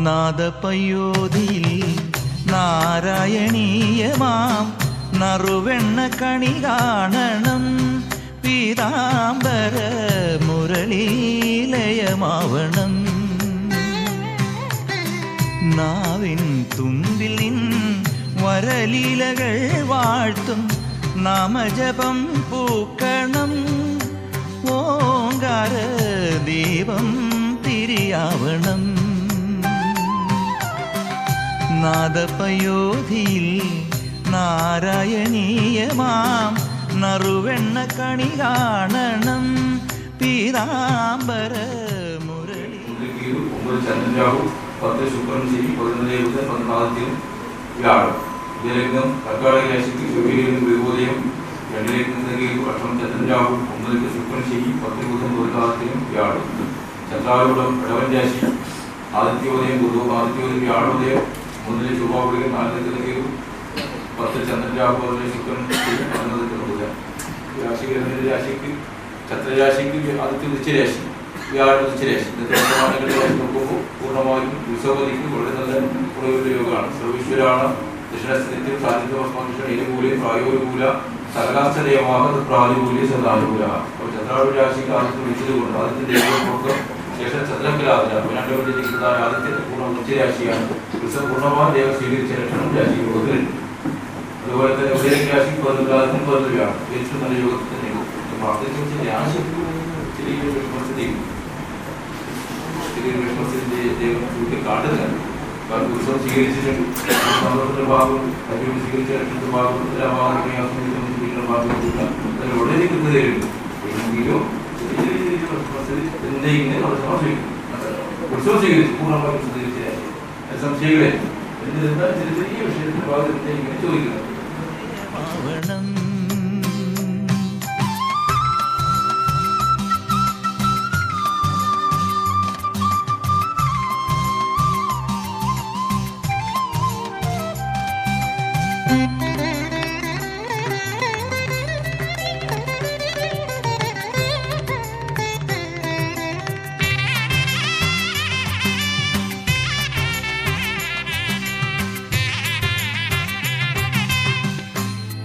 നാദപയോധിയിൽ നാരായണീയമാം നറുവെണ്ണ കണി കാണണം. പീതാംബര മുരളീലയമാവണം. നാവിൻ തുമ്പിൽ നിൻ വരലീലകൾ വാഴ്ത്തും നാമജപം പൂക്കണം. ഓങ്കാര ദീപം തിരിയാവണം. നാദപയോധിയിൽ നാരായണീയമാം നറുവെണ്ണ കണി കാണണം. പീതാംബര മുരളി. 9 ചന്ദ്രരാഹു, 10 ശുക്രൻ, ശനി, 11 ബുധൻ, 14 വ്യാഴം. ഇതിലേക്കും കർക്കാടക രാശിക്ക് ചൊവ്വയിലും വിഭൂതയും 2 വർഷം ചന്ദ്രരാഹു, 9 ശുക്രൻ, ശനി, 10 ബുധൻ, 14 വ്യാഴം. ചന്ദ്രാരൂഢം ഇടവൻ രാശി ആദിത്യോദയം ബുധവും ആദിത്യോദയം വ്യാഴോദയം 1 ചൊവ്വാകുളിയും 4 10 ചന്ദ്രരാഹു, 11 ശുക്രൻ, 11 ബുധൻ. രാശിക്ക് ചന്ദ്രരാശിക്ക് ആദിത്യ ഉച്ചരാശി വ്യാഴം ഉച്ചരാശി. ഇന്നത്തെ വർത്തമാനങ്ങളുടെ രാശി നോക്കുമ്പോൾ പൂർണ്ണമായും ഉത്സവതിക്ക് വളരെ നല്ല ഗുണയുള്ള യോഗമാണ്. സർവീശ്വരാണ് ദക്ഷിണസ്ഥിതിയും സാന്നിധ്യവർത്തമാനുഷ്ഠ ഏനുകൂലയും പ്രായോനുകൂല സകലാസ്ഥലയമാക പ്രാനുകൂല്യ സദാനുകൂല. അപ്പോൾ ചന്ദ്രാവു രാശിക്ക് ആദിത്യം വിളിച്ചതുകൊണ്ട് ആദിത്യ ദേവർക്ക് ശേഷം ചന്ദ്രക്കലാതിര 12 ഡിഗ്രിതായ ആദിത്യത്തെ പൂർണ്ണ ഉച്ചരാശിയാണ്. ഉത്സവം പൂർണ്ണമായ ദേവ സ്വീകരിച്ച ലക്ഷണം രാശി യോഗത്തിൽ. അതുപോലെ തന്നെ ഉദയ രാശി 14 വ്യാഴം ഏറ്റവും നല്ല യോഗത്തിൽ തന്നെ പ്രാർത്ഥിച്ച രാശി ദൈവം ചൂട്ടി കാട്ടുന്നുണ്ട്. കാരണം ഉത്സവം സ്വീകരിച്ചിട്ടുണ്ട്. സന്തോഷത്തിന്റെ ഭാഗം അരിയോട് സ്വീകരിച്ച ലക്ഷണത്തിന്റെ ഭാഗം എല്ലാ ഭാഗം ഭാഗം വളരെ കൃത്യതയുണ്ട്. എങ്കിലും ഉത്സവം സ്വീകരിച്ചു പൂർണ്ണമായും സ്വീകരിച്ച സംശയികളെ ചെറിയ വിഷയത്തിന്റെ ഭാഗത്ത് ഇങ്ങനെ ചോദിക്കുന്നത്.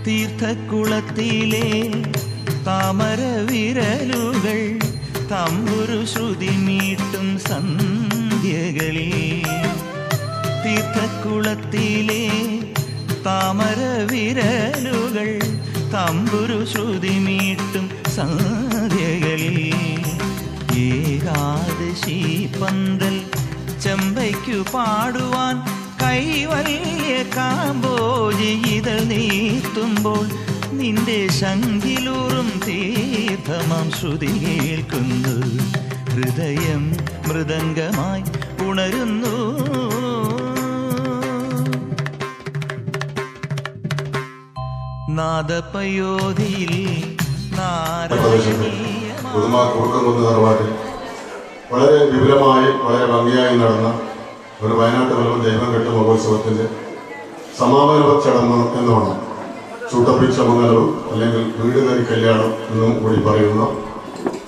തീർത്ഥക്കുളത്തിലെ താമര വിരലുകൾ തമ്പുരു ശ്രുതി മീട്ടും സന്ധ്യകളിൽ. തീർത്ഥക്കുളത്തിലെ താമര വിരലുകൾ തമ്പുരു ശ്രുതി മീട്ടും സന്ധ്യകളിൽ. ഏകാദശി പന്തൽ ചെമ്പയ്ക്കു പാടുവാൻ കൈവല്യ കാമ്പോജി ഇതൾ നീട്ടുമ്പോൾ നിന്റെ ശങ്കിലൂറും തീർത്ഥമാം ശ്രുതി കേൾക്കുന്നു. ഹൃദയം മൃദംഗമായി ഉണരുന്നു. നാദപയോധിയിൽ വളരെ വിപുലമായി വളരെ ഭംഗിയായി നടന്ന ഒരു വയനാട്ട് വല്ലഭ ദൈവം കെട്ട് മഹോത്സവത്തിൻ്റെ സമാപന ചടങ്ങ് എന്നോണം ചൂട്ടപ്പിച്ച മംഗലവും അല്ലെങ്കിൽ വീട് കയറി കല്യാണം എന്നും കൂടി പറയുന്ന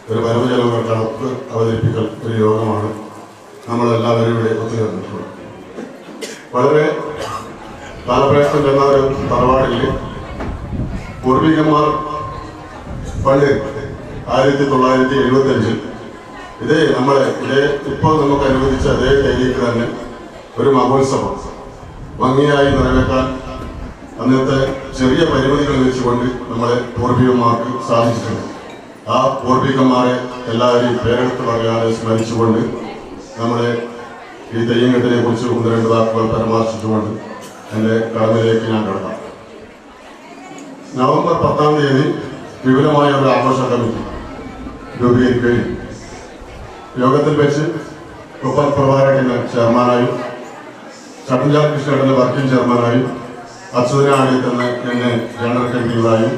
ഒരു വരവ് ചെലവ് കണക്ക് അവതരിപ്പിക്കൽ ഒരു യോഗമാണ് നമ്മളെല്ലാവരും ഇവിടെ ഒത്തുചേർന്നിട്ടുള്ളത്. വളരെ കാലപ്രയത്നം ചെന്ന ഒരു തറവാടിൽ പൂർവികന്മാർ പണ്ട് 1975 ഇതേ ഇപ്പോൾ നമുക്ക് അനുവദിച്ച അതേ ശൈലിക്ക് തന്നെ ഒരു മഹോത്സവം ഭംഗിയായി നിറവേറ്റാൻ അന്നത്തെ ചെറിയ പരിമിതികൾ വെച്ചുകൊണ്ട് നമ്മളെ പൂർവികന്മാർക്ക് സാധിച്ചിട്ടുണ്ട്. ആ പൂർവികന്മാരെ എല്ലാവരെയും പേരെടുത്ത് പറയാതെ സ്മരിച്ചുകൊണ്ട് നമ്മളെ ഈ തെയ്യങ്കെട്ടിനെ കുറിച്ച് 1-2 വാക്കുകൾ പരാമർശിച്ചുകൊണ്ട് എൻ്റെ കടമയിലേക്ക് ഞാൻ കടക്കാം. നവംബർ 10-ാം തീയതി വിപുലമായ ഒരു ആഘോഷ കമ്മിറ്റി രൂപീകരിക്കുകയും യോഗത്തിൽ വെച്ച് കൊപ്പം പ്രഭാകരൻ്റെ ചെയർമാനായും ചട്ടഞ്ചാൽ കൃഷ്ണേട്ടൻ്റെ വർക്കിംഗ് ചെയർമാനായും അച്യുതനാടിയത്തിന് എന്നെ ജനറൽ കൺവീനറായും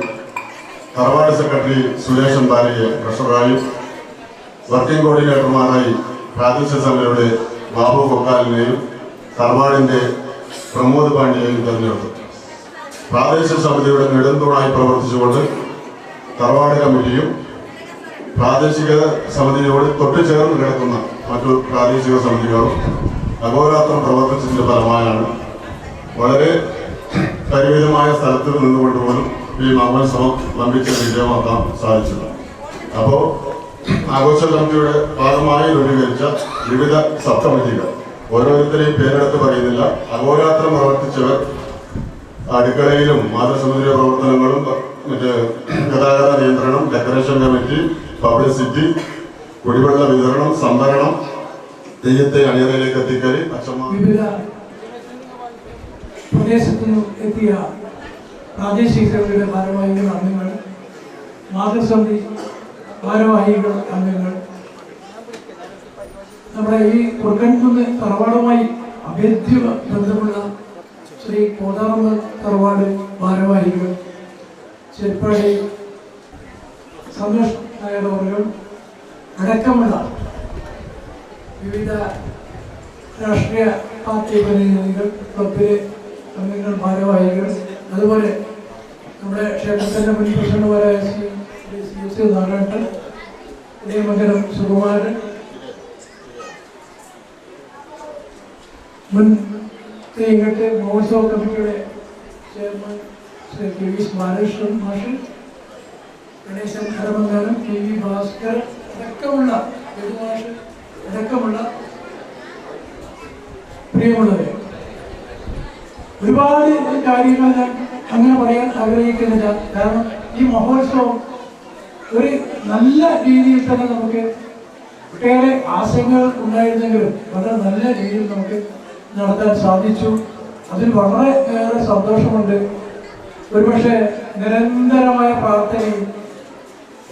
തറവാട് സെക്രട്ടറി സുരേഷൻ ബാലയെ ട്രഷററായും വർക്കിംഗ് കോർഡിനേറ്റർമാരായി പ്രാദേശിക സമിതിയുടെ ബാബു കൊക്കാലിനെയും തറവാടിൻ്റെ പ്രമോദ് പാണ്ഡ്യയെയും തെരഞ്ഞെടുത്തു. പ്രാദേശിക സമിതിയുടെ നെടുന്തൂണായി പ്രവർത്തിച്ചുകൊണ്ട് തറവാട് കമ്മിറ്റിയും പ്രാദേശിക സമിതിയോട് തൊട്ടുചേർന്ന് കിടക്കുന്ന മറ്റു പ്രാദേശിക സമിതികളും അഹോരാത്രം പ്രവർത്തിച്ചതിൻ്റെ ഫലമായാണ് വളരെ പരിമിതമായ സ്ഥലത്ത് നിന്നുകൊണ്ട് പോലും ഈ മഹോത്സവം വമ്പിച്ച വിജയമാക്കാൻ സാധിച്ചത്. അപ്പോൾ ആഘോഷ കമ്മിറ്റിയുടെ ഭാഗമായി രൂപീകരിച്ച വിവിധ സബ്കമ്മിറ്റികൾ ഓരോരുത്തരെയും പേരെടുത്ത് പറയുന്നില്ല. അഹോരാത്രം പ്രവർത്തിച്ചവർ അടുക്കളയിലും മാതൃസമുദ്ര പ്രവർത്തനങ്ങളും മറ്റ് ഗതാഗത നിയന്ത്രണം, ഡെക്കറേഷൻ കമ്മിറ്റി, പബ്ലിസിറ്റി, കുടിവെള്ള വിതരണം, സംഭരണം, തെയ്യത്തെ അണിയറയിലേക്ക് എത്തിക്കൽ, വിവിധ പ്രദേശത്തു നിന്നും എത്തിയ പ്രാദേശിക സമിതിയുടെ ഭാരവാഹികൾ അംഗങ്ങൾ, മാതൃസമിതി ഭാരവാഹികൾ അംഗങ്ങൾ, നമ്മുടെ ഈ കുറുക്കൻകുന്ന് തറവാടുമായി അഭേദ്യ ബന്ധമുള്ള ശ്രീ കോതാറമ്മ തറവാട് ഭാരവാഹികൾ, ചെറുപ്പാടി സന്തോഷ് നായർ അവർ അടക്കമുള്ള വിവിധ രാഷ്ട്രീയ പാർട്ടി പ്രതിനിധികൾ, ക്ലബിലെ അംഗങ്ങൾ, ഭാരവാഹികൾ, അതുപോലെ നമ്മുടെ ക്ഷേത്രത്തിൻ്റെ മുൻ പ്രസിഡന്റുമാരായ ശ്രീ നാരായണൻ, മകരം സുകുമാരൻ, മുൻ തെയ്യങ്കട്ട് മഹോത്സവ കമ്മിറ്റിയുടെ chairman Shri K V Balakrishnan മാഷ്, ഗണേശൻ ഹരമംഗലം, കെ വി ഭാസ്കർ അടക്കമുള്ള മാഷ് അടക്കമുള്ള പ്രിയമുള്ളവരെ, ഒരുപാട് കാര്യങ്ങൾ ഞാൻ അങ്ങനെ പറയാൻ ആഗ്രഹിക്കുന്നില്ല. കാരണം ഈ മഹോത്സവം ഒരു നല്ല രീതിയിൽ തന്നെ നമുക്ക് ഒട്ടേറെ ആശയങ്ങൾ ഉണ്ടായിരുന്നെങ്കിലും വളരെ നല്ല രീതിയിൽ നമുക്ക് നടത്താൻ സാധിച്ചു. അതിൽ വളരെ ഏറെ സന്തോഷമുണ്ട്. ഒരുപക്ഷെ നിരന്തരമായ പ്രാർത്ഥനയും,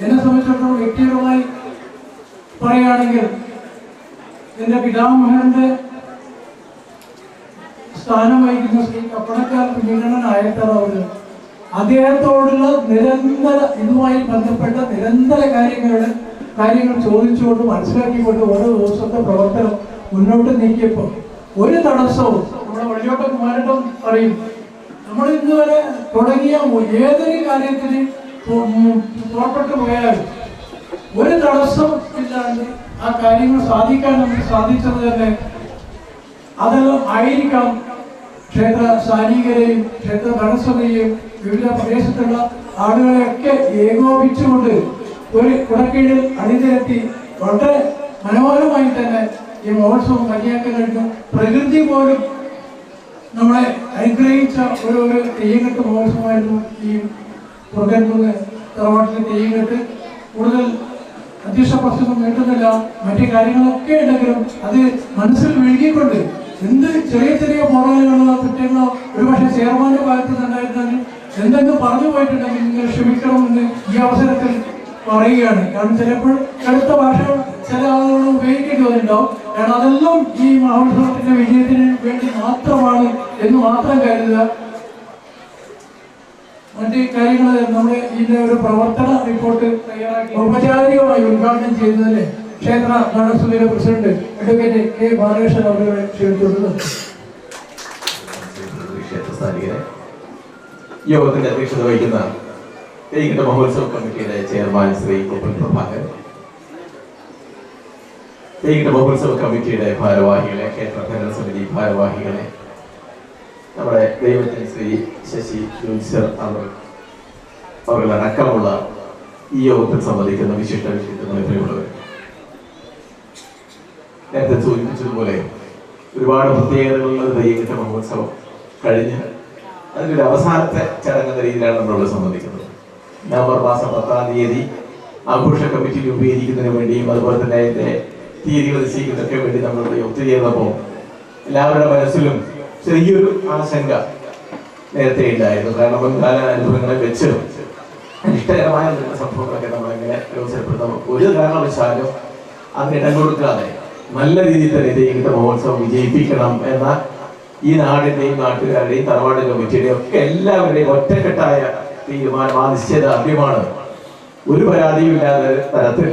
എന്നെ സംബന്ധിച്ചിടത്തോളം വ്യക്തിപരമായി പറയുകയാണെങ്കിൽ എൻ്റെ പിതാമഹന്റെ സ്ഥാനം വഹിക്കുന്ന ശ്രീ കപ്പണക്കാർ കുഞ്ഞിക്കണ്ണൻ ആയത്തറവർ, അദ്ദേഹത്തോടുള്ള നിരന്തര ഇതുമായി ബന്ധപ്പെട്ട നിരന്തര കാര്യങ്ങൾ ചോദിച്ചുകൊണ്ട് മനസ്സിലാക്കിക്കൊണ്ട് ഓരോ ദിവസത്തെ പ്രവർത്തനം മുന്നോട്ട് നീക്കിയപ്പോൾ ഒരു തടസ്സവും നമ്മുടെ വഴിയോട്ട കുമാരട്ടം പറയും, നമ്മൾ ഇന്നുവരെ തുടങ്ങിയ ഏതൊരു കാര്യത്തിന് പുറപ്പെട്ടു പോയാലും ഒരു തടസ്സം ഇല്ലാണ്ട് ആ കാര്യങ്ങൾ സാധിക്കാൻ നമുക്ക് സാധിച്ചത് തന്നെ അതെല്ലാം ആയിരിക്കാം ക്ഷേത്ര സ്ഥാനികരെയും ക്ഷേത്ര ഭരണസമിതിയെയും വിവിധ പ്രദേശത്തുള്ള ആളുകളെയൊക്കെ ഏകോപിച്ചുകൊണ്ട് ഒരു കുടക്കീഴിൽ അണിനിരത്തി വളരെ മനോഹരമായി തന്നെ ഈ മഹോത്സവം ഭംഗിയാക്കാൻ കഴിഞ്ഞു. പ്രകൃതി പോലും നമ്മളെ അനുഗ്രഹിച്ച ഒരു തെയ്യങ്കെട്ട് മഹോത്സവമായിരുന്നു ഈ കുറുക്കൻകുന്ന് തറവാട്ടിലെ തെയ്യങ്കെട്ട്. കൂടുതൽ അധ്യക്ഷ പ്രസംഗം നീട്ടുന്നില്ല, മറ്റു കാര്യങ്ങളൊക്കെ ഉണ്ടെങ്കിലും അത് മനസ്സിൽ വിഴുകിക്കൊണ്ട് എന്ത് ചെറിയ ചെറിയ പോരാളികളോ കുറ്റങ്ങളോ ഒരുപക്ഷെ ചെയർമാന്റെ ഭാഗത്ത് നിന്നുണ്ടായിരുന്നെങ്കിൽ എന്തെങ്കിലും പറഞ്ഞു പോയിട്ടുണ്ടെങ്കിൽ നിങ്ങൾ ക്ഷമിക്കണമെന്ന് ഈ അവസരത്തിൽ പറയുകയാണ്. കാരണം ചിലപ്പോൾ അടുത്ത ഭാഷകൾ ചില ആളുകൾ ഉപയോഗിക്കേണ്ടി വന്നിട്ടുണ്ടാവും. കാരണം അതെല്ലാം ഈ മഹോത്സവത്തിന്റെ വിജയത്തിന് വേണ്ടി മാത്രമാണ് എന്ന് മാത്രം കരുതുക. മറ്റ് കാര്യങ്ങൾ നമ്മുടെ ഇതിന്റെ ഒരു പ്രവർത്തന റിപ്പോർട്ട് തയ്യാറാക്കി ഔപചാരികമായി ഉദ്ഘാടനം ചെയ്യുന്നതിന് ക്ഷേത്ര ഭരണസമിതിയുടെ പ്രസിഡന്റ് അഡ്വക്കേറ്റ് കെ ബാലകൃഷ്ണൻ അവരുടെ ക്ഷണിച്ചുകൊണ്ടുള്ളത്. യോഗത്തിന്റെ അധ്യക്ഷത വഹിക്കുന്ന തെയ്യങ്കെട്ട് മഹോത്സവ കമ്മിറ്റിയുടെ ചെയർമാൻ ശ്രീ കൊപ്പൻ പ്രഭാകരൻ, തെയ്യങ്കെട്ട് മഹോത്സവ കമ്മിറ്റിയുടെ ഭാരവാഹികളെ, ക്ഷേത്ര ഭരണസമിതി ഭാരവാഹികളെ, നമ്മുടെ ദൈവത്തിന് ശ്രീ ശശി ജോത്സ്യർ അവர்களടക്കമുള്ള ഈ യോഗത്തിൽ സംബന്ധിക്കുന്ന വിശിഷ്ട വിശിഷ്ടങ്ങളെ പ്രിയമുള്ളവർ, നേരത്തെ സൂചിപ്പിച്ചതുപോലെ ഒരുപാട് പ്രത്യേകതകളുള്ള തെയ്യങ്കെട്ട് മഹോത്സവം കഴിഞ്ഞ് അതിൻ്റെ അവസാനത്തെ ചടങ്ങെന്ന രീതിയിലാണ് നമ്മളോട് സംബന്ധിക്കുന്നത്. നവംബർ മാസം 10-ാം തീയതി ആഘോഷ കമ്മിറ്റി രൂപീകരിക്കുന്നതിന് വേണ്ടിയും അതുപോലെ തന്നെ അതിൻ്റെ തീയതികൾ നിശ്ചയിക്കുന്നതൊക്കെ വേണ്ടി നമ്മളിവിടെ ഒത്തുചേർന്നപ്പോൾ എല്ലാവരുടെ മനസ്സിലും ചെറിയൊരു ആശങ്ക നേരത്തെ ഉണ്ടായിരുന്നു. കാരണം മുൻകാല അനുഭവങ്ങളെ വെച്ച് അനിഷ്ടകരമായ സംഭവങ്ങളൊക്കെ നമ്മളെങ്ങനെ അവസരപ്പെടുത്താം, ഒരു കാരണവശാലും അതിന് ഇടം കൊടുക്കാതെ നല്ല രീതിയിൽ തന്നെ തെയ്യങ്കെട്ട് മഹോത്സവം വിജയിപ്പിക്കണം എന്ന ഈ നാടിന്റെയും നാട്ടുകാരുടെയും തറവാട് കമ്മിറ്റിയുടെയും ഒക്കെ എല്ലാവരുടെയും ഒറ്റക്കെട്ടായ തീരുമാനം, ആ നിശ്ചയദാർഢ്യമാണ് ഒരു പരാതിയും ഇല്ലാത്ത തരത്തിൽ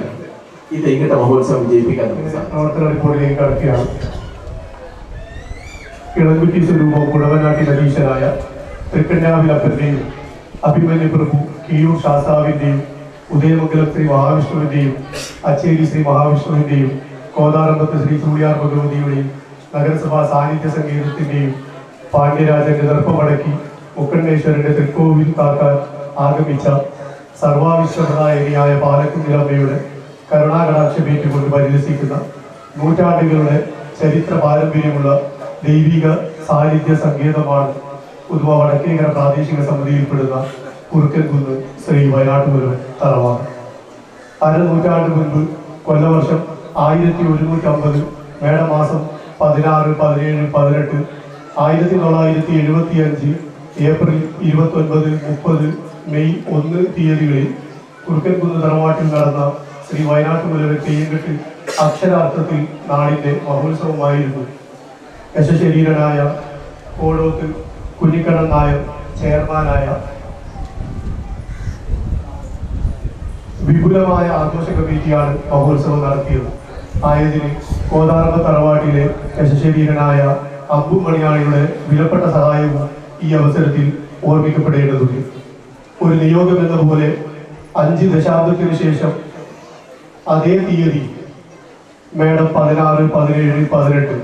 ഈ തെയ്യങ്കെട്ട് മഹോത്സവം വിജയിപ്പിക്കാൻ പ്രവർത്തന റിപ്പോർട്ടിലേക്ക് കടക്കുകയാണ്. കിളങ്കുറ്റി സ്വരൂപം കുടവനാട്ടി നദീശനായ തൃക്കണ്ണാവിലപ്പന്റെയും അഭിമന്യു പ്രഭു കിയൂർ ശാസ്താവിന്റെയും ഉദയമംഗലം ശ്രീ മഹാവിഷ്ണുവിന്റെയും അച്ചേരി ശ്രീ മഹാവിഷ്ണുവിന്റെയും കോതാരമ്പത്ത് ശ്രീ സൂര്യാർ ഭഗവതിയുടെയും നഗരസഭാ സാന്നിധ്യ സംഗീതത്തിന്റെയും പാണ്ഡ്യരാജന്റെ ദർപ്പമടക്കി മുക്കണ്ണേശ്വരന്റെ തൃക്കോവിൽ കാക്കാൻ ആഗമിച്ച സർവാവിശ്വനായ പാലക്കുന്നിലമ്മയുടെ കരുണാകടാക്ഷമേറ്റുകൊണ്ട് പരിലസിക്കുന്ന നൂറ്റാണ്ടുകളുടെ ചരിത്ര പാരമ്പര്യമുള്ള ദൈവിക സാന്നിധ്യ സംഗീതമാണ് ഉദുമ വടക്കേക്കര പ്രാദേശിക സമിതിയിൽപ്പെടുന്ന കുറുക്കൻകുന്ന് ശ്രീ വയനാട്ടുപുരം തറവാട്. അരനൂറ്റാണ്ട് മുൻപ് കൊല്ലവർഷം 1150 മേടമാസം 16, 17, 18, 1975 ഏപ്രിൽ 29, 30, മെയ് 1 തീയതികളിൽ കുറുക്കൻകുന്ന് തറവാട്ടിൽ നടന്ന ശ്രീ വയനാട്ടുപുരം തെയ്യങ്കെട്ട് അക്ഷരാർത്ഥത്തിൽ നാടിന്റെ മഹോത്സവമായിരുന്നു. യശശരീരനായ കോടോത്ത് കുഞ്ഞിക്കണ്ണൻ നായർ ചെയർമാനായ വിപുലമായ ആഘോഷ കമ്മിറ്റിയാണ് മഹോത്സവം നടത്തിയത്. ആയതിന് കോതാറമ്പ തറവാട്ടിലെ യശശരീരനായ അമ്പുമണിയാളിയുടെ വിലപ്പെട്ട സഹായവും ഈ അവസരത്തിൽ ഓർമ്മിക്കപ്പെടേണ്ടതുണ്ട്. ഒരു നിയോഗം എന്ന പോലെ 5 ദശാബ്ദത്തിനു ശേഷം അതേ തീയതി മേടം 16, 17, 18,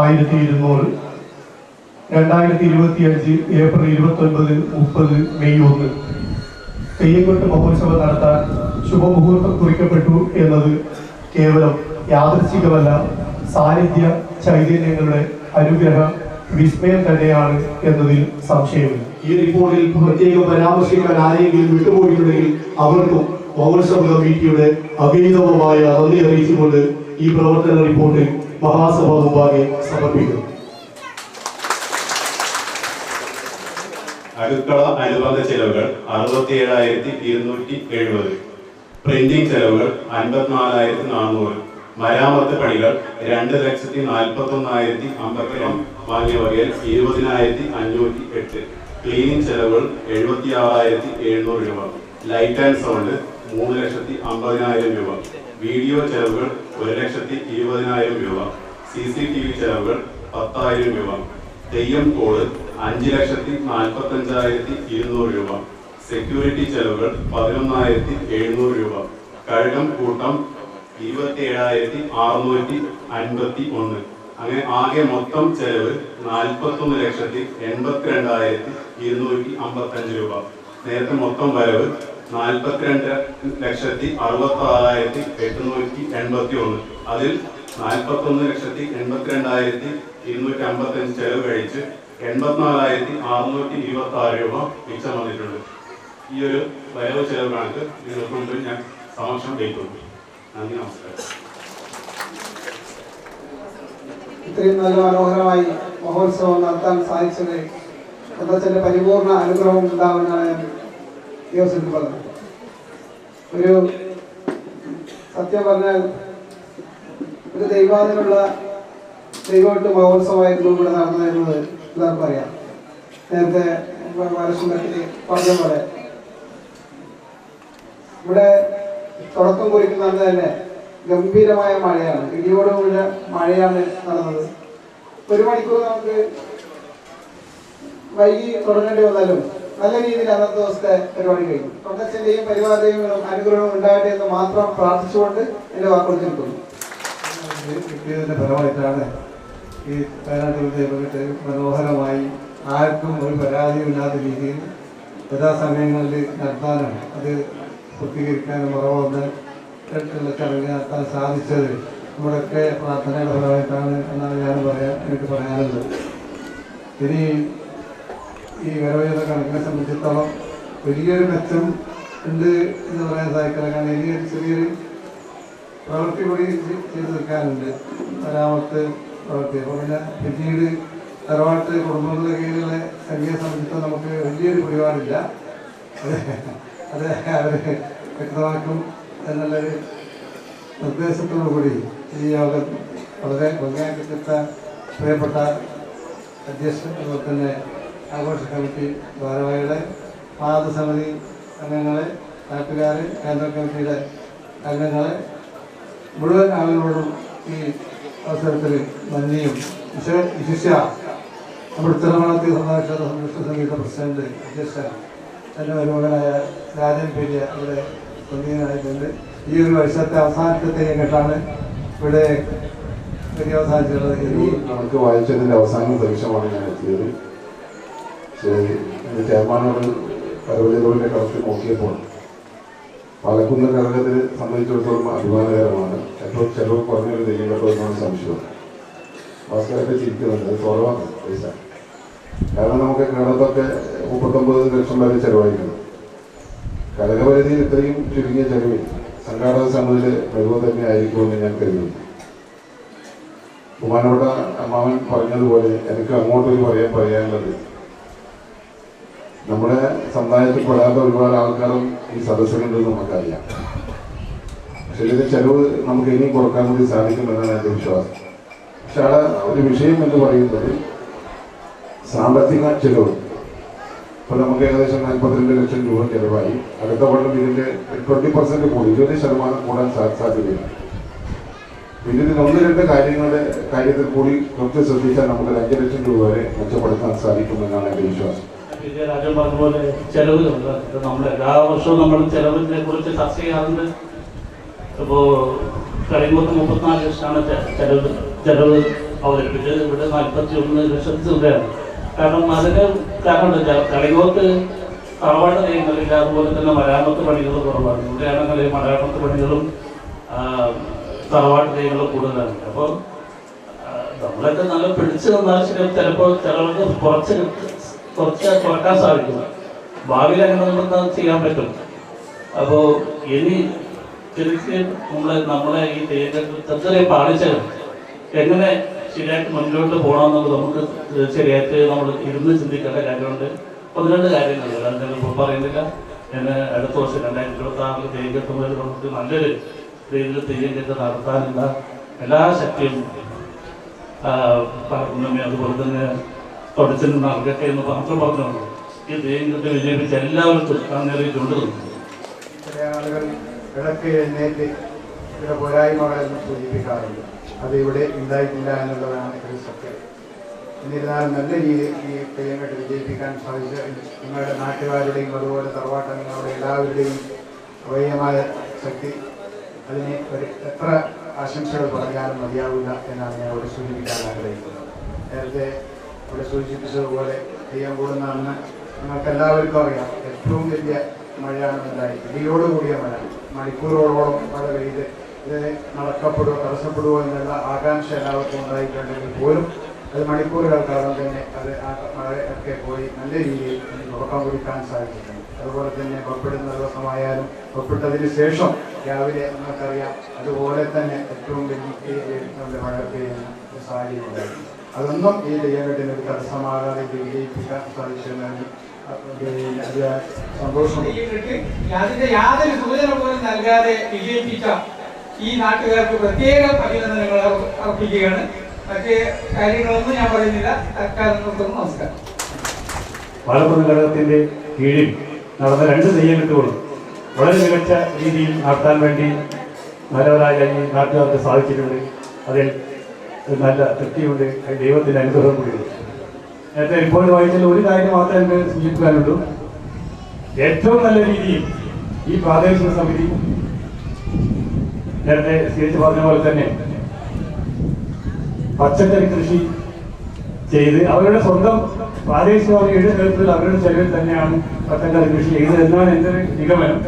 1200, 2025 ഏപ്രിൽ 29, 30, മെയ് 1 തെയ്യംകെട്ട് മഹോത്സവം നടത്താൻ ശുഭമുഹൂർത്തം കുറിക്കപ്പെട്ടു എന്നത് കേവലം യാദൃച്ഛികമല്ല, സാന്നിധ്യ ചൈതന്യങ്ങളുടെ അനുഗ്രഹ വിസ്മയം തന്നെയാണ് എന്നതിൽ സംശയമില്ല. ഈ റിപ്പോർട്ടിൽ പ്രത്യേകം പരാമർശിക്കാൻ ആരെങ്കിലും വിട്ടുപോയിട്ടുണ്ടെങ്കിൽ അവർക്കും മഹോത്സവ കമ്മിറ്റിയുടെ അഭീതവുമായ നന്ദി അറിയിച്ചുകൊണ്ട് ഈ പ്രവർത്തന റിപ്പോർട്ട് മഹാസഭ മുമ്പാകെ സമർപ്പിക്കുന്നു. അടുക്കള അനുബന്ധ ചെലവുകൾ 67,270, പ്രിന്റിംഗ് ചെലവുകൾ 54,400, മരാമത്ത് പണികൾ 2,41,052, വാങ്ങിയ വകയിൽ 20,508, ക്ലീനിംഗ് ചെലവുകൾ 76,700 രൂപ, ലൈറ്റ് ആൻഡ് സൗണ്ട് 3,50,000 രൂപ, വീഡിയോ ചെലവുകൾ 1,20,000 രൂപ, CCTV ചെലവുകൾ 10,000 രൂപ, തെയ്യം കോഡ് 5,45,200 രൂപ, സെക്യൂരിറ്റി ചെലവുകൾ 11,700 രൂപ, കഴകം കൂട്ടം 27,651. അങ്ങനെ ആകെ മൊത്തം ചെലവ് 41,82,255 രൂപ. നേരത്തെ മൊത്തം വരവ് 42,66,881. അതിൽ 41,82,255 ചെലവ് കഴിച്ച് 84,626 രൂപ മിച്ചം വന്നിട്ടുണ്ട്. ഈ ഒരു വരവ് ചെലവ് കണക്ക് നിങ്ങൾക്ക് മുമ്പിൽ ഞാൻ സമക്ഷം വയ്ക്കുന്നു. നന്ദി, നമസ്കാരം. ഇത്രയും നല്ല മനോഹരമായി മഹോത്സവം നടത്താൻ സാധിച്ചത് അച്ഛൻ്റെ പരിപൂർണ അനുഗ്രഹം ഉണ്ടാവുമെന്നാണ് ഞാൻ ഈ അവസരത്തിൽ പറഞ്ഞത്. ഒരു സത്യം പറഞ്ഞാൽ ഒരു ദൈവാദിനുള്ള ദൈവമായിട്ട് മഹോത്സവമായിരുന്നു ഇവിടെ നടന്നതെന്നത് എല്ലാവർക്കും അറിയാം. നേരത്തെ മലശുണ്ടത്തിൽ പറഞ്ഞ പോലെ ഇവിടെ തുടക്കം കുറിക്കുന്ന അന്ന് തന്നെ ഗംഭീരമായ മഴയാണ്, ഇടിയോടുകൂടിയ മഴയാണ് നടന്നത്. 1 മണിക്കൂർ നമുക്ക് വൈകി തുടങ്ങേണ്ടി വന്നാലും നല്ല രീതിയിൽ അന്നത്തെ ദിവസത്തെ പരിപാടി കഴിഞ്ഞു. തൊണ്ടച്ചൻ്റെയും പരിപാടിയും അനുഗ്രഹവും ഉണ്ടാകട്ടെ എന്ന് മാത്രം പ്രാർത്ഥിച്ചുകൊണ്ട് എൻ്റെ വാക്കുകൾ തീർക്കുന്നു. കിട്ടിയതിൻ്റെ ഫലമായിട്ടാണ് ഈ വയനാട്ടിൽ മനോഹരമായി ആർക്കും ഒരു പരാതിയുമില്ലാത്ത രീതിയിൽ യഥാസമയങ്ങളിൽ നടത്താനാണ്, അത് പൂർത്തീകരിക്കാനും മറവൊന്ന് ചടങ്ങ് നടത്താൻ സാധിച്ചത് നമ്മുടെയൊക്കെ പ്രാർത്ഥനയുടെ ഫലമായിട്ടാണ് എന്നാണ് എനിക്ക് പറയാനുള്ളത്. ഇനി ഈ വരവേദ കണക്കിനെ സംബന്ധിച്ചിടത്തോളം വലിയൊരു മെച്ചം ഉണ്ട് എന്ന് പറയാൻ സാധിക്കില്ല. കാരണം ഇനിയൊരു ചെറിയൊരു പ്രവൃത്തി കൂടി ചെയ്തു തീർക്കാനുണ്ട്, മരാമത്ത് പ്രവൃത്തി. അപ്പോൾ പിന്നെ പിന്നീട് തറവാട്ട് കുടുംബങ്ങളുടെ കീഴിലുള്ള സംഖ്യയെ സംബന്ധിച്ച് നമുക്ക് വലിയൊരു പിടിപാടില്ല, അത് അവർ വ്യക്തമാക്കും എന്നുള്ളൊരു നിർദ്ദേശത്തോടു കൂടി ഈ യോഗം വളരെ ഭംഗിയാക്കി തീർത്ത പ്രിയപ്പെട്ട അധ്യക്ഷൻ, അതുപോലെ തന്നെ ആഘോഷ കമ്മിറ്റി ഭാരവാഹികളെ, പാദസമിതി അംഗങ്ങളെ, നാട്ടുകാർ, കേന്ദ്ര കമ്മിറ്റിയുടെ അംഗങ്ങളെ, മുഴുവൻ ആളുകളോടും ഈ അവസരത്തിൽ നന്ദിയും വിശിഷ്യ നമ്മുടെ തിരുവനന്തപുരത്തെ സന്ദർശന സംരക്ഷണ സംഗീത പ്രസിഡന്റ് അധ്യക്ഷൻ എൻ്റെ മരുമകനായ രാജൻ പെരിയ ഇവിടെ സന്ദീനായിട്ടുണ്ട്. ഈ ഒരു വർഷത്തെ അവസാനത്തെ തെയ്യംകെട്ടാണ് ഇവിടെ പര്യവസാനിച്ചുള്ളത് ഇനി നമുക്ക് വായിച്ചതിൻ്റെ അവസാന പരീക്ഷമാണ് ഞാൻ എത്തിയത്. ചെയർമാനോട് പരവലികളുടെ കണക്ക് നോക്കിയപ്പോൾ പാലക്കുന്ന് കഴകത്തിൽ സംബന്ധിച്ചിടത്തോളം അഭിമാനകരമാണ്. ഏറ്റവും ചെലവ് കുറഞ്ഞൊരു തെയ്യം കേട്ടോ എന്നാണ് സംശയം. ഭാസ്കരൊക്കെ ചിരിക്കുന്നുണ്ട്, അത് കുറവാണ് പൈസ. കാരണം നമുക്ക് കേരളത്തൊക്കെ 39 ലക്ഷം വരെ ചെലവായിരിക്കണം. കരകപരിധിയിൽ ഇത്രയും ചുരുങ്ങിയ ചെലവിൽ സംഘാടക സമിതിയുടെ മികവ് തന്നെ ആയിരിക്കുമെന്ന് ഞാൻ കരുതുന്നു. ബഹുമാനപ്പെട്ട അമ്മാവൻ പറഞ്ഞതുപോലെ എനിക്ക് അങ്ങോട്ടൊരു പറയാനുള്ളത്, നമ്മുടെ സമുദായത്തിൽ പെടാത്ത ഒരുപാട് ആൾക്കാരും ഈ സദസ്സിലുണ്ടെന്ന് നമുക്കറിയാം. പക്ഷെ ഇതിന്റെ ചെലവ് നമുക്ക് ഇനിയും കുറക്കാൻ വേണ്ടി സാധിക്കുമെന്നാണ് എൻ്റെ വിശ്വാസം. പക്ഷെ അവിടെ ഒരു വിഷയം എന്ന് പറയുന്നത് സാമ്പത്തിക ചെലവ്. ഇപ്പോൾ നമുക്ക് ഏകദേശം 42 ലക്ഷം രൂപ ചെലവായി. അടുത്ത കൊല്ലം ഇതിൻ്റെ 20% കൂടി 20% കൂടാൻ സാധ്യതയില്ല. ഇതിന് 1-2 കാര്യത്തിൽ കൂടി കുറച്ച് ശ്രദ്ധിച്ചാൽ നമുക്ക് 5 ലക്ഷം രൂപ വരെ മെച്ചപ്പെടുത്താൻ സാധിക്കുമെന്നാണ് എൻ്റെ വിശ്വാസം. രാജൻ പറഞ്ഞ പോലെ ചെലവുകളുണ്ട്. നമ്മൾ എല്ലാ വർഷവും നമ്മൾ ചെലവിനെ കുറിച്ച് ചർച്ച ചെയ്യാറുണ്ട്. ഇപ്പോൾ കഴിയുമ്പോൾ 34 ലക്ഷമാണ് ചെലവ് അവതരിപ്പിച്ചത്. ഇവിടെ 41 ലക്ഷത്തിൽ രൂപയാണ്. കാരണം അതിന് കാരണമുണ്ട്. കളികോത്ത് തറവാട് തെയ്യങ്ങളില്ല, അതുപോലെ തന്നെ മരാമത്ത് പണികൾ കുറവാണ്. ഇവിടെയാണെങ്കിൽ മരാമത്ത് പണികളും തറവാട്ട് തെയ്യങ്ങളും കൂടുതലാണ്. അപ്പോൾ നമ്മളൊക്കെ നല്ല പിടിച്ചു നിന്നാൽ ചിലപ്പോൾ ചിലവർക്ക് കുറച്ച് കുറക്കാൻ സാധിക്കും. ഭാവിയിൽ അങ്ങനെ നമുക്ക് ചെയ്യാൻ പറ്റും. അപ്പോൾ ഇനി ശരിക്കും നമ്മളെ ഈ തെയ്യത്തെ പാളിച്ചകൾ എങ്ങനെ ശരിയായിട്ട് മുന്നോട്ട് പോകണമെന്നുള്ളത് നമുക്ക് ശരിയായിട്ട് നമ്മൾ ഇരുന്ന് ചിന്തിക്കേണ്ട കാര്യമുണ്ട്. 12 കാര്യങ്ങളുണ്ട്. അതിപ്പോൾ പറയുന്നില്ല. ഞാൻ അടുത്ത വർഷം 2026 തെയ്യം കെട്ടുമ്പോൾ നമുക്ക് നല്ലൊരു രീതിയിൽ തെയ്യം കെട്ട് നടത്താനുള്ള എല്ലാ ശക്തിയും അതുപോലെ തന്നെ തുടച്ചിന് നൽകട്ടെ എന്ന് മാത്രം പറഞ്ഞുള്ളൂ. ഈ തെയ്യം കെട്ട് വിജയിപ്പിച്ച് എല്ലാവർക്കും നേരിട്ടുണ്ട്. ചില ആളുകൾ ഇടയ്ക്ക് എഴുന്നേറ്റ് ചില പോരായ്മകളെന്ന് സൂചിപ്പിക്കാറുണ്ട്. അത് ഇവിടെ ഉണ്ടായിട്ടില്ല എന്നുള്ളതാണ് ഒരു സത്യം. എന്നിരുന്നാലും നല്ല രീതിയിൽ ഈ തെയ്യം കെട്ട് വിജയിപ്പിക്കാൻ സാധിച്ച നിങ്ങളുടെ നാട്ടുകാരുടെയും അതുപോലെ തറവാട്ടങ്ങളുടെ എല്ലാവരുടെയും വൈയമായ ശക്തി, അതിന് എത്ര ആശംസകൾ പറഞ്ഞാലും മതിയാവില്ല എന്നാണ് ഞാൻ ഇവിടെ സൂചിപ്പിക്കാൻ ആഗ്രഹിക്കുന്നത്. നേരത്തെ ഇവിടെ സൂചിപ്പിച്ചതുപോലെ തെയ്യം കൂടുന്ന അന്ന് നിങ്ങൾക്കെല്ലാവർക്കും അറിയാം, ഏറ്റവും വലിയ മഴയാണ് ഉണ്ടായി. ഇടിയോടുകൂടിയ മഴ, മണിക്കൂറുകളോളം മഴ പെയ്ത് ഇത് നടക്കപ്പെടുവോ തടസ്സപ്പെടുവോ എന്നുള്ള ആകാംക്ഷ എല്ലാവർക്കും ഉണ്ടായിട്ടുണ്ടെങ്കിൽ പോലും അത് മണിക്കൂറുകൾക്കാളും തന്നെ അത് ആ മഴയൊക്കെ പോയി നല്ല രീതിയിൽ തുടക്കം കുറിക്കാൻ സാധിച്ചിട്ടുണ്ട്. അതുപോലെ തന്നെ പുറപ്പെടുന്ന ദിവസമായാലും പുറപ്പെട്ടതിന് ശേഷം രാവിലെ നമുക്കറിയാം അതുപോലെ തന്നെ ഏറ്റവും വലിയ നമ്മുടെ മഴ പെയ്യുന്ന സാഹചര്യം ഉണ്ടായിരുന്നു. അതൊന്നും ഈ തെയ്യക്കെട്ടിന് ഒരു തടസ്സമാകാതെ ഇത് വിജയിപ്പിക്കാൻ സാധിച്ചെന്നാണ് സന്തോഷം. അതിന്റെ യാതൊരു സൂചന പോലും നൽകാതെ വിജയിപ്പിച്ച ഈ നാട്ടുകാർക്ക് പ്രത്യേക അഭിനന്ദനങ്ങൾ അർപ്പിക്കുകയാണ്. മറ്റ് കാര്യങ്ങളൊന്നും ഞാൻ പറയുന്നില്ല. തൽക്കാലം നിർത്തുന്നു. നമസ്കാരം. പാലക്കുന്ന് ഘടകത്തിന്റെ കീഴിൽ നടന്ന 2 തെയ്യക്കെട്ടുകളും വളരെ മികച്ച രീതിയിൽ നടത്താൻ വേണ്ടി നല്ലവരായ ഈ നാട്ടുകാർക്ക് സാധിച്ചിട്ടുണ്ട്. അതിൽ നല്ല തൃപ്തിയുണ്ട്. ദൈവത്തിന്റെ അനുഗ്രഹം കൂടിയുണ്ട്. നേരത്തെ റിപ്പോർട്ട് വായിച്ചാൽ ഒരു കാര്യം മാത്രമേ എനിക്ക് സൂചിപ്പിക്കാനുള്ളൂ. ഏറ്റവും നല്ല രീതിയിൽ ഈ പ്രാദേശിക സമിതി നേരത്തെ സ്കെച്ച് പറഞ്ഞ പോലെ തന്നെ പച്ചക്കറി കൃഷി ചെയ്ത് അവരുടെ സ്വന്തം പ്രാദേശികമായിട്ട് നേതൃത്വത്തിൽ അവരുടെ ചെലവിൽ തന്നെയാണ് പച്ചക്കറി കൃഷി ചെയ്തത് എന്നാണ് എൻ്റെ ഒരു നിഗമനം.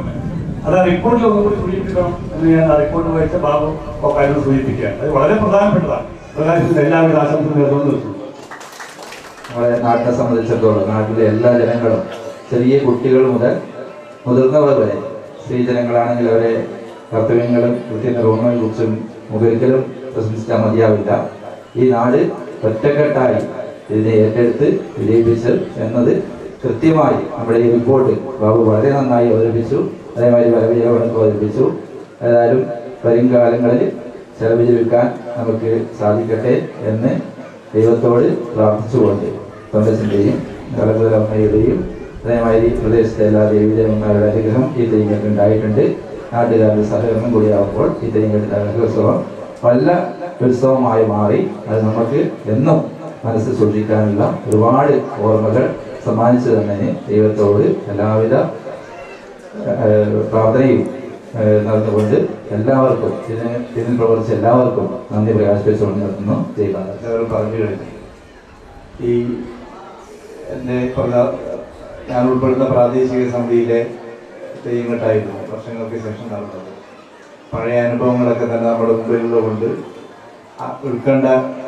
അത് ആ റിപ്പോർട്ടിൽ ഒന്നുകൂടി സൂചിപ്പിക്കണം എന്ന് ഞാൻ ആ റിപ്പോർട്ട് വായിച്ച ബാബു കാര്യങ്ങൾ സൂചിപ്പിക്കുകയാണ്. അത് വളരെ പ്രധാനപ്പെട്ടതാണ്. പ്രകാശത്തിന്റെ എല്ലാവരും ആശംസ നേർന്നു. നമ്മളെ നാട്ടിനെ സംബന്ധിച്ചിടത്തോളം നാട്ടിലെ എല്ലാ ജനങ്ങളും ചെറിയ കുട്ടികൾ മുതൽ മുതിർന്നവർ വരെ സ്ത്രീജനങ്ങളാണെങ്കിൽ അവരെ കർത്തവ്യങ്ങളും കൃത്യനിർവഹണങ്ങളെ കുറിച്ചും മുഖരിക്കലും പ്രശംസിച്ചാൽ മതിയാവില്ല. ഈ നാട് ഒറ്റക്കെട്ടായി ഇതിനെ ഏറ്റെടുത്ത് വിജയിപ്പിച്ചു എന്നത് കൃത്യമായി നമ്മുടെ ഈ റിപ്പോർട്ട് ബാബു വളരെ നന്നായി അവതരിപ്പിച്ചു. അതേമാതിരി വരവിജയവണക്ക് അവതരിപ്പിച്ചു. ഏതായാലും വരും കാലങ്ങളിൽ ചെലവ് ജീവിക്കാൻ നമുക്ക് സാധിക്കട്ടെ എന്ന് ദൈവത്തോട് പ്രാർത്ഥിച്ചുകൊണ്ട് തൊണ്ടസിൻ്റെയും കളകുലമ്മയുടെയും അതേമാതിരി പ്രദേശത്തെ എല്ലാ ദേവീദേവന്മാരുടെ അനുഗ്രഹം ഈ തെയ്യങ്ങൾക്ക് ഉണ്ടായിട്ടുണ്ട്. നാട്ടുകാരുടെ സഹകരണം കൂടിയാകുമ്പോൾ ഈ തെയ്യങ്ങളുടെ ഉത്സവം വല്ല ഉത്സവമായി മാറി അത് നമുക്ക് എന്നും മനസ്സിൽ സൂക്ഷിക്കാനുള്ള ഒരുപാട് ഓർമ്മകൾ സമ്മാനിച്ചു തന്നതിന് ദൈവത്തോട് എല്ലാവിധ പ്രാർത്ഥനയും നടന്നുകൊണ്ട് എല്ലാവർക്കും ഇതിൽ പ്രവർത്തിച്ച എല്ലാവർക്കും നന്ദി പ്രകാശിപ്പിച്ചുകൊണ്ട് നിർത്തുന്നു. എല്ലാവരും പറഞ്ഞു കഴിഞ്ഞു. ഈ എൻ്റെ ഞാൻ ഉൾപ്പെടുന്ന പ്രാദേശിക സമിതിയിലെ തെയ്യങ്ങട്ടായിരുന്നു വർഷങ്ങൾക്ക് ശേഷം നടന്നത്. പഴയ അനുഭവങ്ങളൊക്കെ തന്നെ നമ്മുടെ മുമ്പിലുള്ളതുകൊണ്ട് ഉത്കണ്ഠ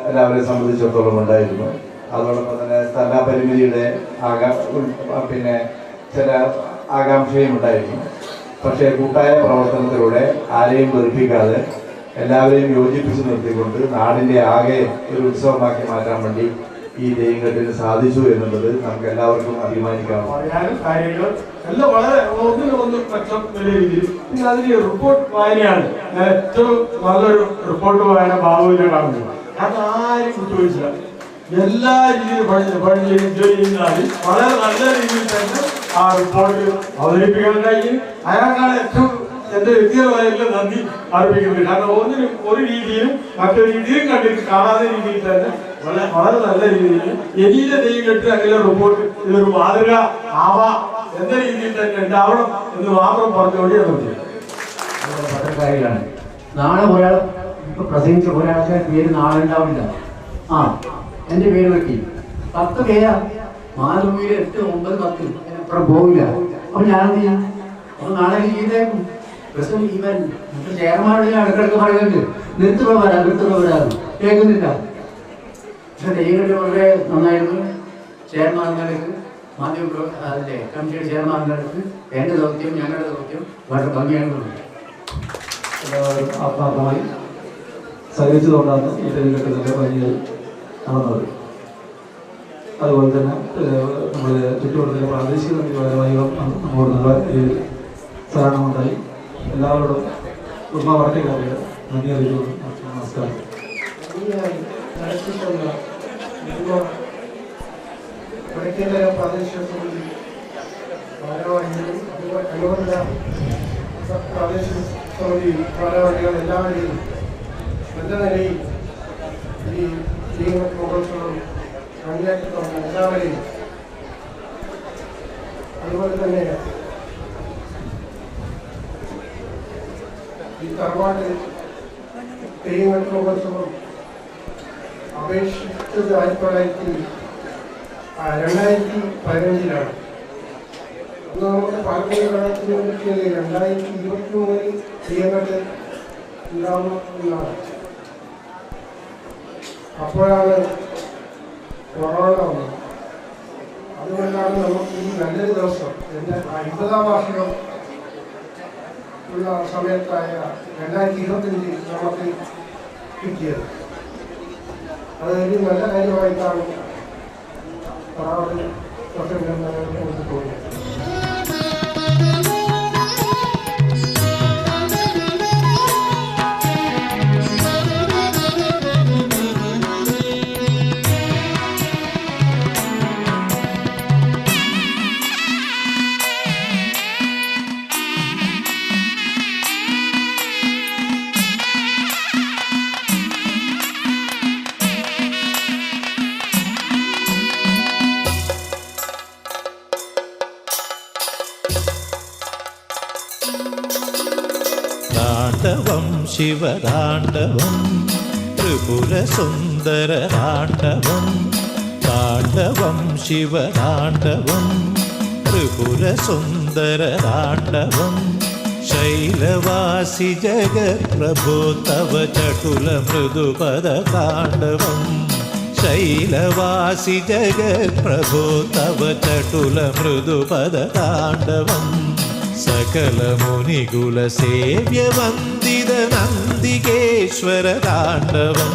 എല്ലാവരെയും സംബന്ധിച്ചിടത്തോളം ഉണ്ടായിരുന്നു. അതോടൊപ്പം തന്നെ സ്ഥലപരിമിതിയുടെ പിന്നെ ചില ആകാംക്ഷയും ഉണ്ടായിരുന്നു. പക്ഷേ കൂട്ടായ പ്രവർത്തനത്തിലൂടെ ആരെയും വെറുപ്പിക്കാതെ എല്ലാവരെയും യോജിപ്പിച്ച് നിർത്തിക്കൊണ്ട് നാടിൻ്റെ ആകെ ഒരു ഉത്സവമാക്കി മാറ്റാൻ വേണ്ടി ഈ തെയ്യങ്കെട്ടിന് സാധിച്ചു എന്നുള്ളത് നമുക്ക് എല്ലാവർക്കും അഭിമാനിക്കാവുന്നതാണ്. കാര്യങ്ങൾ എല്ലാം വളരെ ഒന്നിനൊന്ന് മെച്ചം വലിയ രീതിയിൽ. പിന്നെ അതിന് റിപ്പോർട്ട് വായനയാണ് ഞാൻ ഏറ്റവും നല്ലൊരു റിപ്പോർട്ട് വായന ബാബുവിനെ കാണുന്നത്. കാരണം ആരും കുറ്റമൊഴിച്ചില്ല, എല്ലാ രീതിയിലും പഠിച്ച് എൻജോയ് ചെയ്യുന്നതിൽ വളരെ നല്ല രീതിയിൽ തന്നെ ആ റിപ്പോർട്ട് അവതരിപ്പിക്കാനുണ്ടായി. അയാൾക്കാണ് ഏറ്റവും എൻ്റെ വ്യക്തിപരമായിട്ടുള്ള നന്ദി അർപ്പിക്കുന്നത്. കാരണം ഒരു രീതിയിലും മറ്റൊരു രീതിയിലും കണ്ടിട്ട് കാണാത്ത രീതിയിൽ തന്നെ വളരെ നല്ല രീതിയിൽ എലീന്റെ തെയ്യങ്കെട്ട് അങ്ങനെ റിപ്പോർട്ട് ഇതൊരു മാതൃക ആവാം എന്ന രീതിയിൽ തന്നെ ഉണ്ടാവണം എന്ന് മാത്രം പറഞ്ഞുകൊണ്ട് പത്രക്കാരിലാണ്. നാളെ ഒരാൾ ഇപ്പൊ പ്രസംഗിച്ച ഒരാൾക്ക് പേര് നാളെ ഉണ്ടാവില്ല. എൻ്റെ പേര് വെക്കി 10 പേരാ മാതൃഭൂമിയിൽ 8, 9, 10 അപ്പുറം പോവില്ല. അപ്പൊ ഞാനെന്ത് ചെയ്യും? അപ്പൊ നാളെ ചെയ്തേക്കും. പ്രസിഡന്റ് ഇവൻ ചെയർമാനോട് ഞാൻ ഇടക്കിടക്ക് പറയുന്നുണ്ട്, നിർത്തുന്നവരാണ് കേൾക്കുന്നില്ല. പക്ഷെ തെയ്യങ്കെട്ട് വളരെ നന്നായിരുന്നു. ചെയർമാൻമാർക്ക് മാധ്യമ അതിലെ കമ്മിറ്റിയുടെ ചെയർമാൻമാർക്ക് എൻ്റെ ദൗത്യം ഞങ്ങളുടെ ദൗത്യം വളരെ ഭംഗിയാണ്. എല്ലാവരും ആത്മാർത്ഥമായി സഹകരിച്ചതുകൊണ്ടാണ് ഈ തെയ്യങ്കെട്ടിൻ്റെ ഭംഗികൾ നടന്നത്. അതുപോലെ തന്നെ നമ്മുടെ ചുറ്റുവട്ടത്തിലെ പ്രാദേശിക സമിതിപരമായി നമ്മോട് നല്ല സഹകരണമുണ്ടായി. എല്ലാവരോടും കുടുംബ വാർത്തക്കാരുടെ നന്ദി അറിയിക്കുന്നു. നമസ്കാരം. വടക്കേക്കര പ്രാദേശിക സമിതി ഭാരവാഹികളും അനുബന്ധ പ്രാദേശിക സമിതി ഭാരവാഹികൾ എല്ലാവരെയും നല്ല നിലയിൽ ഈ മഹോത്സവം ഭംഗിയാക്കിയിട്ടുള്ള എല്ലാവരെയും, അതുപോലെ തന്നെ ഈ തറവാട് തെയ്യങ്കെട്ട് മഹോത്സവം അപേക്ഷിച്ചത് 2015-ലാണ്. അന്ന് നമുക്ക് പാർപ്പിക ഘടകത്തിന് വേണ്ടി 2023 തെയ്യങ്കെട്ട് ഉണ്ടാവുന്നു എന്നാണ്. അപ്പോഴാണ് കൊറോണ വന്നത്. അതുകൊണ്ടാണ് നമുക്ക് ഈ നല്ലൊരു ദിവസം എൻ്റെ 50ാം വാർഷികം ഉള്ള സമയത്തായ 2025 നമുക്ക് കിട്ടിയത്. അതൊരു നല്ല കാര്യമായിട്ടാണ് നമുക്ക് തോന്നിയത്. താണ്ഡവം ശിവതാണ്ഡവം ത്രിപുരസുന്ദരതാണ്ഡവം. താണ്ഡവം ശിവതാണ്ഡവം ത്രിപുരസുന്ദരതാണ്ഡവം. ശൈലവാസി ജഗത്പ്രഭോ തവ ചടുലമൃദുപദതാണ്ഡവം. ശൈലവാസി ജഗത്പ്രഭോ തവ ചടുലമൃദുപദതാണ്ഡവം. സകലമുനികുല സേവ്യവന്ദിത നന്ദികേശ്വര താണ്ഡവം.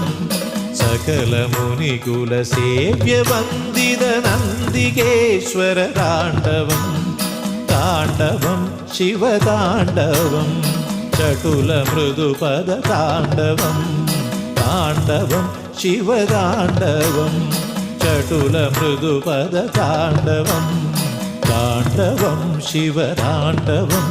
സകലമുനികുല സേവ്യവന്ദിത നന്ദികേശ്വര താണ്ഡവം. താണ്ഡവം ശിവതാണ്ഡവം ചടുലമൃദുപദ താണ്ഡവം. താണ്ഡവം ശിവതാണ്ഡവം ചടുലമൃദുപദ താണ്ഡവം. താണ്ഡവം ശിവതാണ്ഡവം.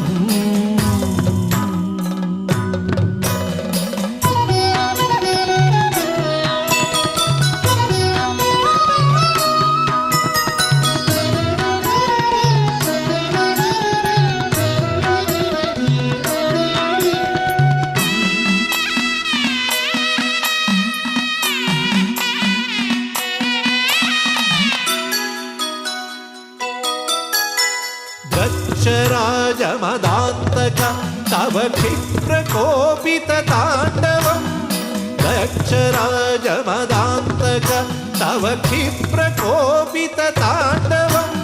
तव क्षिप्रकोपितताण्डवम् दक्षराजमदान्तक तव क्षिप्रकोपितताण्डवम्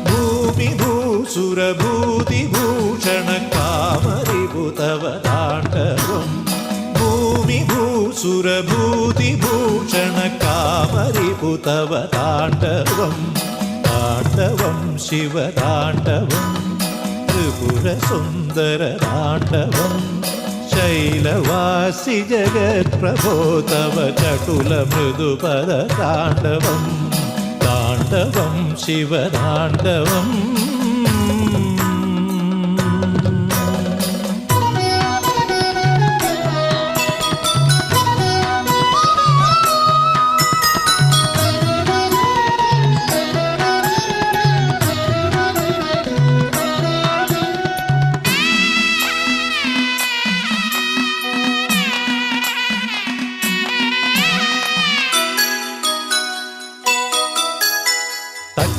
भूमिभूसुरभूतिभूषण कामरिभुतव ताण्डवम् भूमिभूसुरभूतिभूषण कामरिभुतव ताण्डवम् ताण्डवं शिवताण्डवं त्रिपुरसुन्दरताण्डवं शैलवासि जगत्प्रभो तव चटुलमृदुपदताण्डवं ताण्डवं शिवताण्डवम्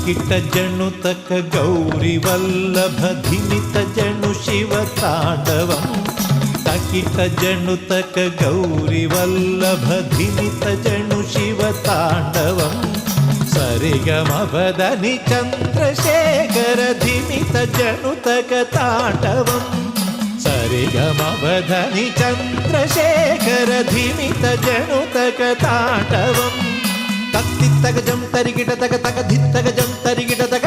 किट जनु तक गौरी वल्लभ धिमित जनु शिव तांडवं तकिट जनु तक गौरी वल्लभ धिमित जनु शिव तांडवं सरिगमपदनि चंद्रशेखर धिमित जनु तक तांडवं सरिगमपदनि चंद्रशेखर धिमित जनु तक तांडवं तक जम तरिगिट तक तक धित्तक जम तरिगिट तक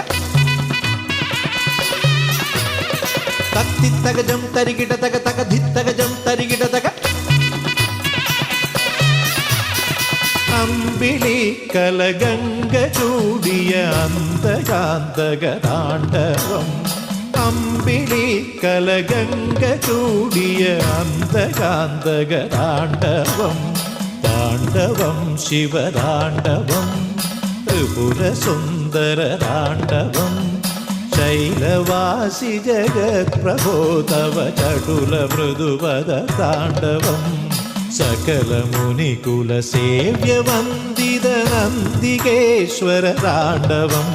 तक जम तरिगिट तक तक धित्तक जम तरिगिट तक अम्बिली कलगंग चूडिय अंतकांतक तांडवम् अम्बिली कलगंग चूडिय अंतकांतक तांडवम् ताण्डवं शिवताण्डवं त्रिपुरसुन्दरताण्डवं शैलवासि जगत्प्रभो तव चटुलमृदुपदताण्डवं सकलमुनिकुलसेव्यवन्दितनन्दिकेश्वरताण्डवं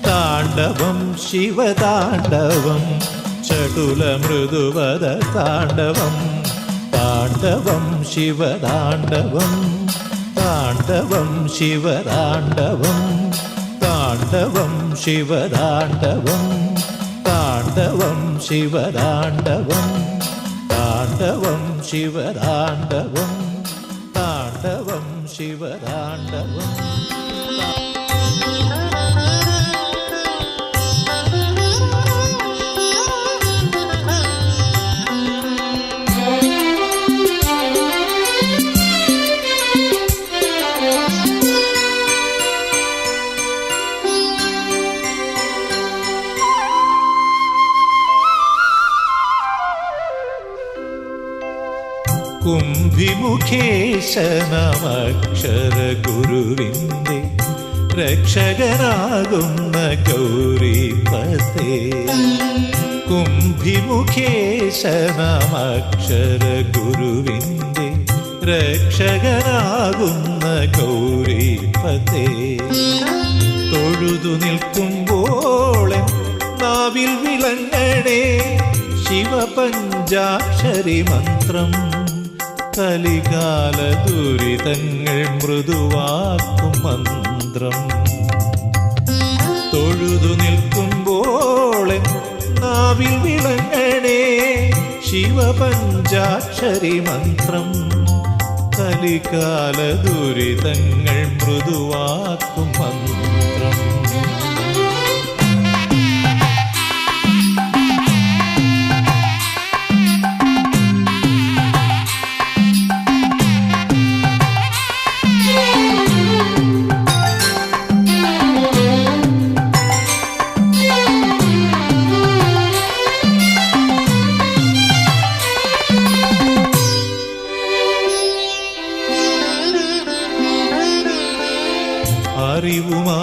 ताण्डवं शिवताण्डवं चटुलमृदुपदताण्डवं ताण्डवं शिवताण्डवं ताण्डवं शिवताण्डवं ताण्डवं शिवताण्डवं ताण्डवं शिवताण्डवं ताण्डवं शिवताण्डवं ताण्डवं शिवताण्डवं കുംഭിമുഖേശനമക്ഷര ഗുരുവിന്റെ രക്ഷകനാകുന്ന ഗൗരീപതേ കുംഭിമുഖേശനമക്ഷര ഗുരുവിന്റെ രക്ഷകനാകുന്ന ഗൗരീപതേ തൊഴുതു നിൽക്കുമ്പോൾ നാവിൽ വിളങ്ങണേ ശിവപഞ്ചാക്ഷരി മന്ത്രം കലികാല ദുരിതങ്ങൾ മൃദുവാക്കും മന്ത്രം തൊഴുതു നിൽക്കുമ്പോൾ നാവിൽ വിളങ്ങണേ ശിവപഞ്ചാക്ഷരി മന്ത്രം കലികാല ദുരിതങ്ങൾ മൃദുവാക്കും മന്ത്രം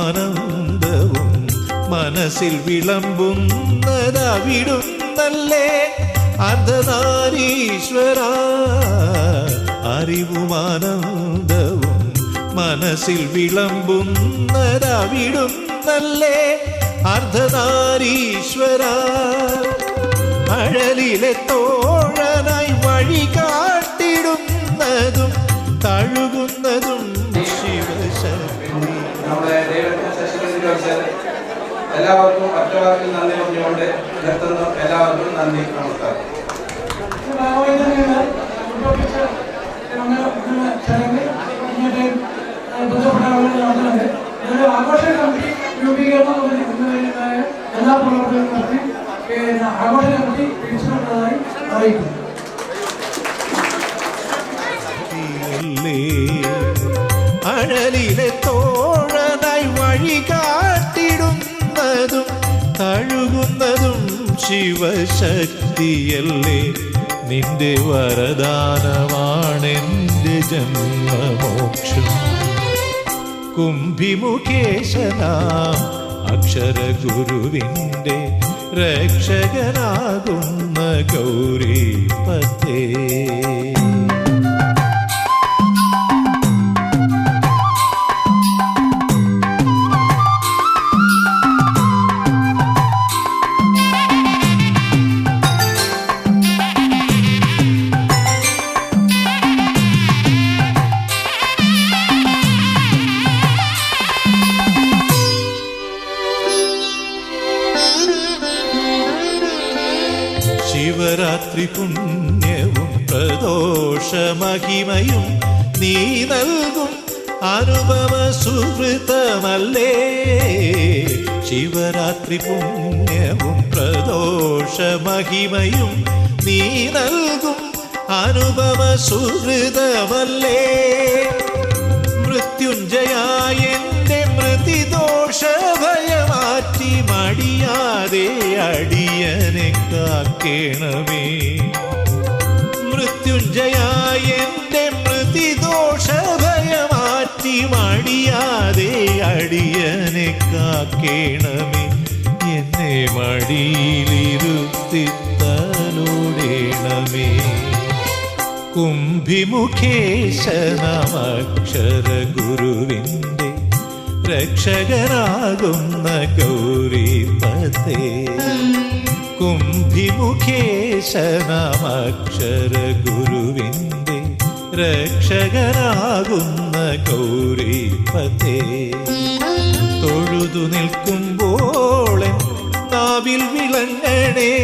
അറിവുമാനന്ദവും മനസ്സിൽ വിളമ്പുന്നതവിടുന്നല്ലേ അർദ്ധനാരീശ്വര അറിവുമാനന്ദവും മനസ്സിൽ വിളമ്പുന്നതവിടുന്നല്ലേ അർദ്ധനാരീശ്വര അഴലിലെ എല്ലാവർക്കും ഒറ്റവാക്കിൽ നന്ദി പറഞ്ഞുകൊണ്ട് നിർത്തുന്നു. എല്ലാവർക്കും നന്ദി, നമസ്കാരം. ആഘോഷ കമ്മിറ്റി രൂപീകരണം എല്ലാ പ്രവർത്തനവും നടത്തി ആഘോഷ കമ്മിറ്റി പിരിച്ചുവിട്ടതായി അറിയിക്കുന്നു. അഴലിലെ തോഴനായി വഴി കാട്ടിടുന്നതും കഴുകുന്നതും ശിവശക്തിയല്ലേ. നിന്റെ വരദാനമാണെന്റെ ജന്മമോക്ഷം. കുംഭിമുഖേശനാം അക്ഷരഗുരുവിൻ്റെ രക്ഷകനാകുന്ന ഗൗരീപതേ. ശിവരാത്രി പുണ്യവും പ്രദോഷമഹിമയും നീ നൽകും അനുപമ സുഹൃതമല്ലേ. ശിവരാത്രി പുണ്യവും പ്രദോഷമഹിമയും നീ നൽകും അനുപമ സുഹൃതമല്ലേ. മൃത്യുഞ്ജയായ എൻ്റെ മൃതിദോഷഭയമാറ്റി മടിയാതെ അടിയനെ കാക്കേണമേ. മൃത്യുഞ്ജയായ എൻ്റെ മൃതിദോഷഭയമാറ്റി മടിയാതെ അടിയനെ കാക്കേണമേ. എന്നെ മടിയിലിരുത്തി തലോടേണമേ. കുംഭിമുഖേശനമക്ഷരഗുരുവിൻ്റെ രക്ഷകനാകുന്ന ഗൗരീപതേ. കുംഭിമുഖേശനമക്ഷരഗുരുവിൻ്റെ രക്ഷകനാകുന്ന ഗൗരീപതേ. തൊഴുതു നിൽക്കുമ്പോൾ നാവിൽ വിളങ്ങണേ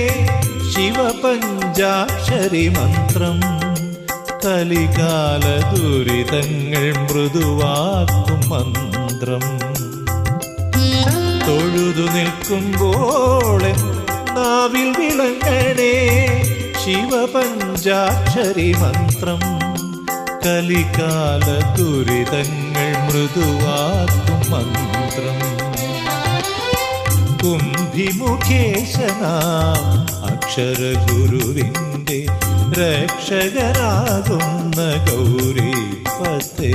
ശിവപഞ്ചാക്ഷരി മന്ത്രം. കലികാല ദുരിതങ്ങൾ മൃദുവാക്കും മന്ത്രം. തൊഴുതു നിൽക്കുമ്പോൾ നാവിൽ വിളങ്ങണേ ശിവപഞ്ചാക്ഷരി മന്ത്രം. കലികാല ദുരിതങ്ങൾ മൃദുവാക്കും മന്ത്രം. കുംഭിമുഖേശനാം അക്ഷരഗുരുവിൻ്റെ രക്ഷകനാകുന്ന ഗൗരീപതേ.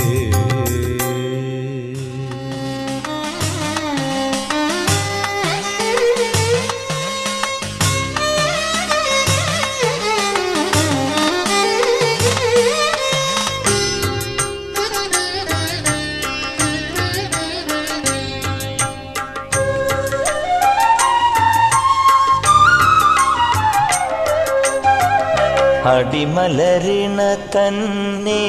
അടിമലരിണ തന്നെ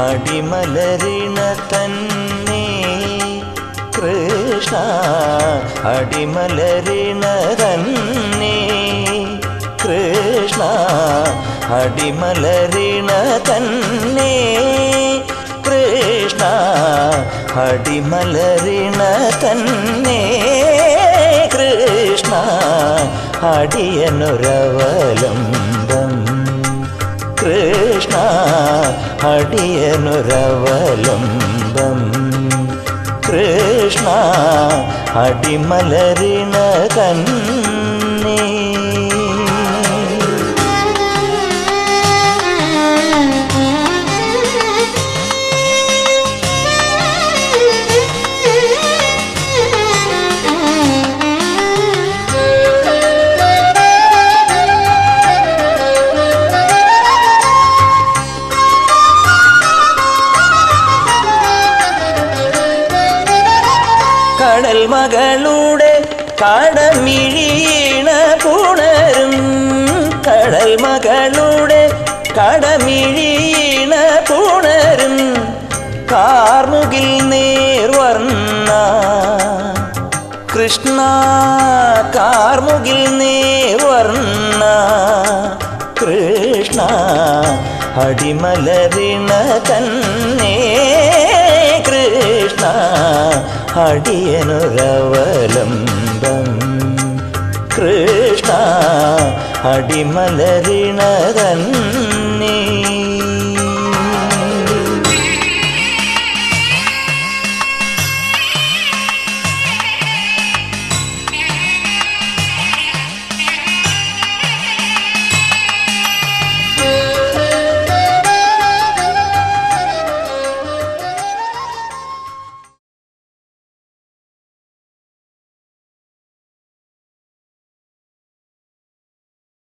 അടിമലരിണ തന്നെ കൃഷ്ണ. അടിമലരിണ തന്നെ കൃഷ്ണ. അടിമലരിണ തന്നെ കൃഷ്ണ. അടിമലരിണ തന്നെ കൃഷ്ണ. അടിയനുരവലംബം കൃഷ്ണ. അടിയനുരവലംബം കൃഷ്ണ. അടിമലരിണ തന്നെ. കടൽ മകളുടെ കടമിഴീണ പുണരും. കടൽ മകളുടെ കടമിഴീണ പുണരും. കാർമുകിൽ നേർവർണ്ണ കൃഷ്ണ കാർമുകിൽ നേർവർണ്ണ കൃഷ്ണ അടിമലരിണ തന്നെ കൃഷ്ണ അടിയനുരവലംബം കൃഷ്ണ അടിമലരിണ തന്നെ